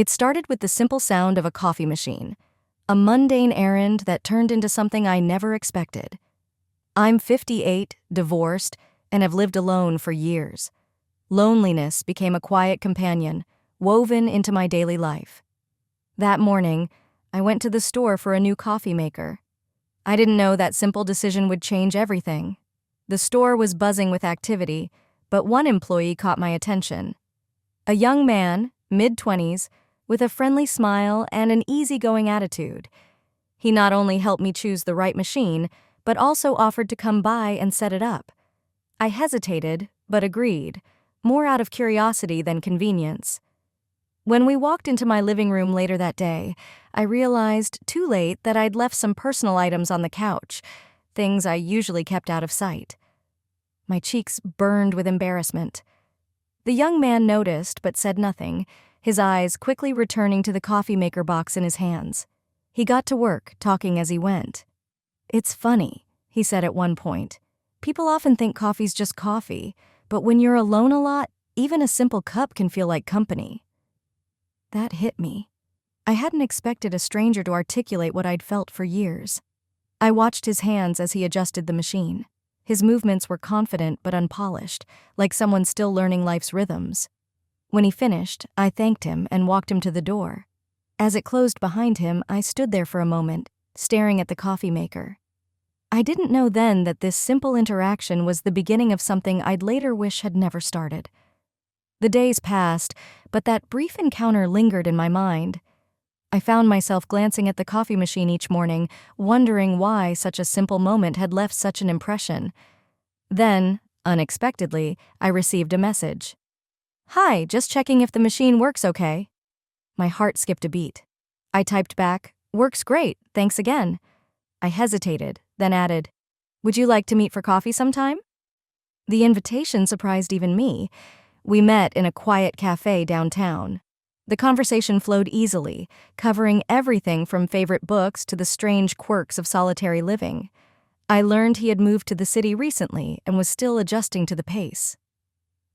It started with the simple sound of a coffee machine, a mundane errand that turned into something I never expected. I'm 58, divorced, and have lived alone for years. Loneliness became a quiet companion, woven into my daily life. That morning, I went to the store for a new coffee maker. I didn't know that simple decision would change everything. The store was buzzing with activity, but one employee caught my attention. A young man, mid-20s, with a friendly smile and an easygoing attitude. He not only helped me choose the right machine, but also offered to come by and set it up. I hesitated, but agreed, more out of curiosity than convenience. When we walked into my living room later that day, I realized too late that I'd left some personal items on the couch, things I usually kept out of sight. My cheeks burned with embarrassment. The young man noticed but said nothing, his eyes quickly returning to the coffee maker box in his hands. He got to work, talking as he went. "It's funny," he said at one point. "People often think coffee's just coffee, but when you're alone a lot, even a simple cup can feel like company." That hit me. I hadn't expected a stranger to articulate what I'd felt for years. I watched his hands as he adjusted the machine. His movements were confident but unpolished, like someone still learning life's rhythms. When he finished, I thanked him and walked him to the door. As it closed behind him, I stood there for a moment, staring at the coffee maker. I didn't know then that this simple interaction was the beginning of something I'd later wish had never started. The days passed, but that brief encounter lingered in my mind. I found myself glancing at the coffee machine each morning, wondering why such a simple moment had left such an impression. Then, unexpectedly, I received a message. "Hi, just checking if the machine works okay." My heart skipped a beat. I typed back, "Works great, thanks again." I hesitated, then added, "Would you like to meet for coffee sometime?" The invitation surprised even me. We met in a quiet cafe downtown. The conversation flowed easily, covering everything from favorite books to the strange quirks of solitary living. I learned he had moved to the city recently and was still adjusting to the pace.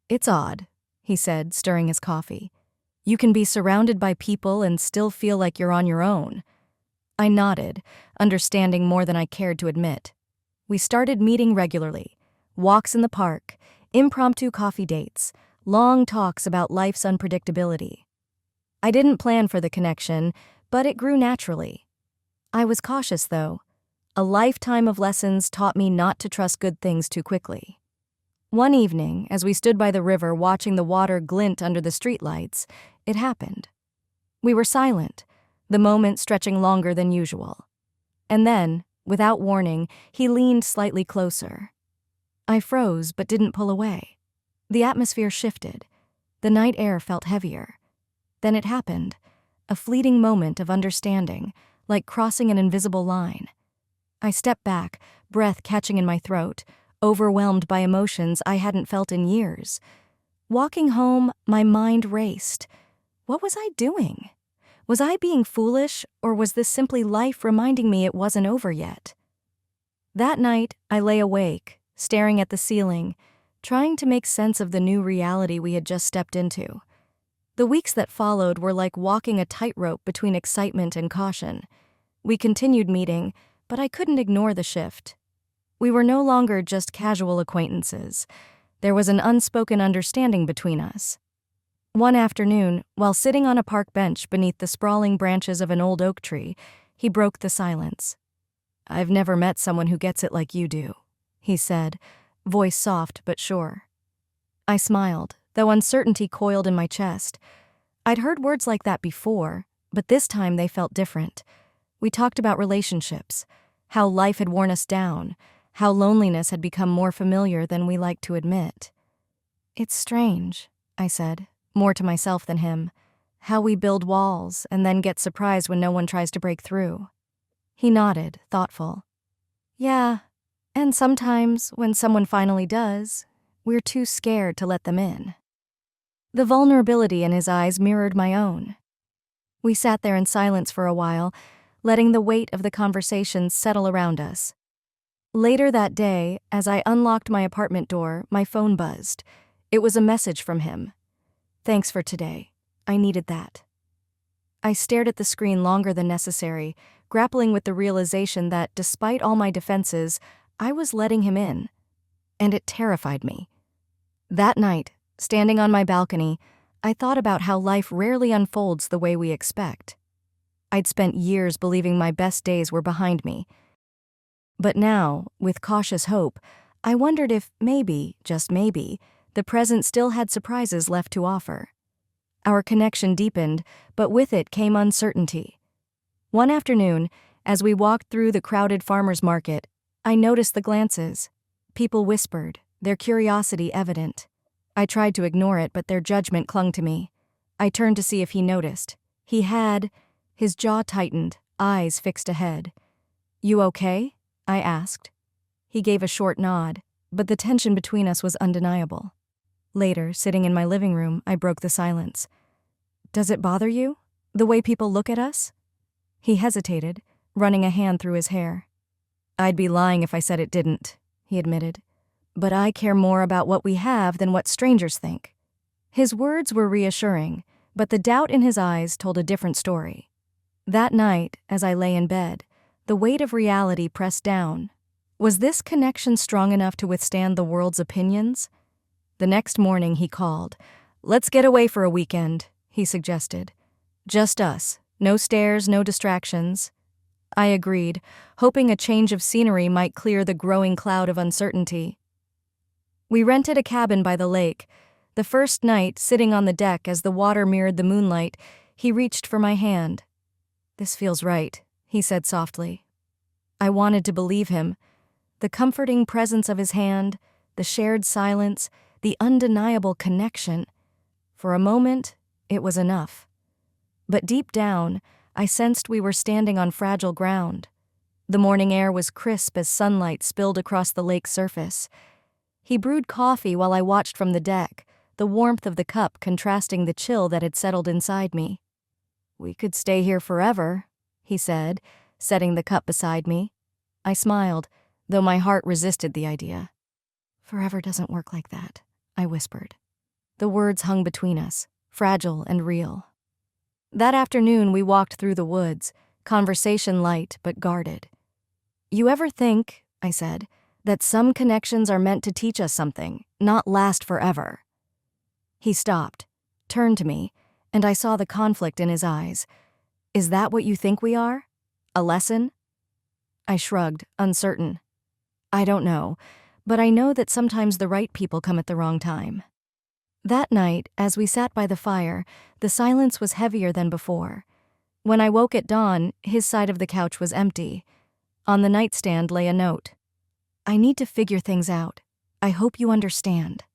"It's odd," he said, stirring his coffee. "You can be surrounded by people and still feel like you're on your own." I nodded, understanding more than I cared to admit. We started meeting regularly. Walks in the park, impromptu coffee dates, long talks about life's unpredictability. I didn't plan for the connection, but it grew naturally. I was cautious, though. A lifetime of lessons taught me not to trust good things too quickly. One evening, as we stood by the river watching the water glint under the streetlights, it happened. We were silent, the moment stretching longer than usual. And then, without warning, he leaned slightly closer. I froze but didn't pull away. The atmosphere shifted. The night air felt heavier. Then it happened, a fleeting moment of understanding, like crossing an invisible line. I stepped back, breath catching in my throat, overwhelmed by emotions I hadn't felt in years. Walking home, my mind raced. What was I doing? Was I being foolish, or was this simply life reminding me it wasn't over yet? That night, I lay awake, staring at the ceiling, trying to make sense of the new reality we had just stepped into. The weeks that followed were like walking a tightrope between excitement and caution. We continued meeting, but I couldn't ignore the shift. We were no longer just casual acquaintances. There was an unspoken understanding between us. One afternoon, while sitting on a park bench beneath the sprawling branches of an old oak tree, he broke the silence. "I've never met someone who gets it like you do," he said, voice soft but sure. I smiled, though uncertainty coiled in my chest. I'd heard words like that before, but this time they felt different. We talked about relationships, how life had worn us down, how loneliness had become more familiar than we liked to admit. "It's strange," I said, more to myself than him, "how we build walls and then get surprised when no one tries to break through." He nodded, thoughtful. "Yeah, and sometimes when someone finally does, we're too scared to let them in." The vulnerability in his eyes mirrored my own. We sat there in silence for a while, letting the weight of the conversation settle around us. Later that day, as I unlocked my apartment door, my phone buzzed. It was a message from him. "Thanks for today. I needed that." I stared at the screen longer than necessary, grappling with the realization that, despite all my defenses, I was letting him in. And it terrified me. That night, standing on my balcony, I thought about how life rarely unfolds the way we expect. I'd spent years believing my best days were behind me. But now, with cautious hope, I wondered if maybe, just maybe, the present still had surprises left to offer. Our connection deepened, but with it came uncertainty. One afternoon, as we walked through the crowded farmer's market, I noticed the glances. People whispered, their curiosity evident. I tried to ignore it, but their judgment clung to me. I turned to see if he noticed. He had. His jaw tightened, eyes fixed ahead. "You okay?" I asked. He gave a short nod, but the tension between us was undeniable. Later, sitting in my living room, I broke the silence. "Does it bother you, the way people look at us?" He hesitated, running a hand through his hair. "I'd be lying if I said it didn't," he admitted. "But I care more about what we have than what strangers think." His words were reassuring, but the doubt in his eyes told a different story. That night, as I lay in bed, the weight of reality pressed down. Was this connection strong enough to withstand the world's opinions? The next morning he called. "Let's get away for a weekend," he suggested. "Just us. No stairs, no distractions." I agreed, hoping a change of scenery might clear the growing cloud of uncertainty. We rented a cabin by the lake. The first night, sitting on the deck as the water mirrored the moonlight, he reached for my hand. "This feels right," he said softly. I wanted to believe him. The comforting presence of his hand, the shared silence, the undeniable connection. For a moment, it was enough. But deep down, I sensed we were standing on fragile ground. The morning air was crisp as sunlight spilled across the lake's surface. He brewed coffee while I watched from the deck, the warmth of the cup contrasting the chill that had settled inside me. "We could stay here forever," he said, setting the cup beside me. I smiled, though my heart resisted the idea. "Forever doesn't work like that," I whispered. The words hung between us, fragile and real. That afternoon we walked through the woods, conversation light but guarded. "You ever think," I said, "that some connections are meant to teach us something, not last forever?" He stopped, turned to me, and I saw the conflict in his eyes. "Is that what you think we are? A lesson?" I shrugged, uncertain. "I don't know, but I know that sometimes the right people come at the wrong time." That night, as we sat by the fire, the silence was heavier than before. When I woke at dawn, his side of the couch was empty. On the nightstand lay a note. "I need to figure things out. I hope you understand."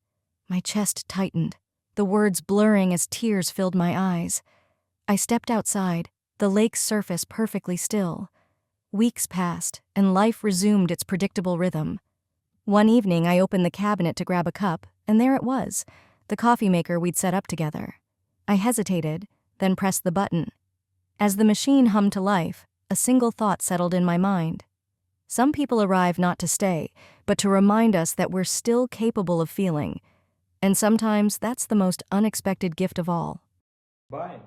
My chest tightened, the words blurring as tears filled my eyes. I stepped outside, the lake's surface perfectly still. Weeks passed, and life resumed its predictable rhythm. One evening, I opened the cabinet to grab a cup, and there it was, the coffee maker we'd set up together. I hesitated, then pressed the button. As the machine hummed to life, a single thought settled in my mind. Some people arrive not to stay, but to remind us that we're still capable of feeling. And sometimes that's the most unexpected gift of all. Bye.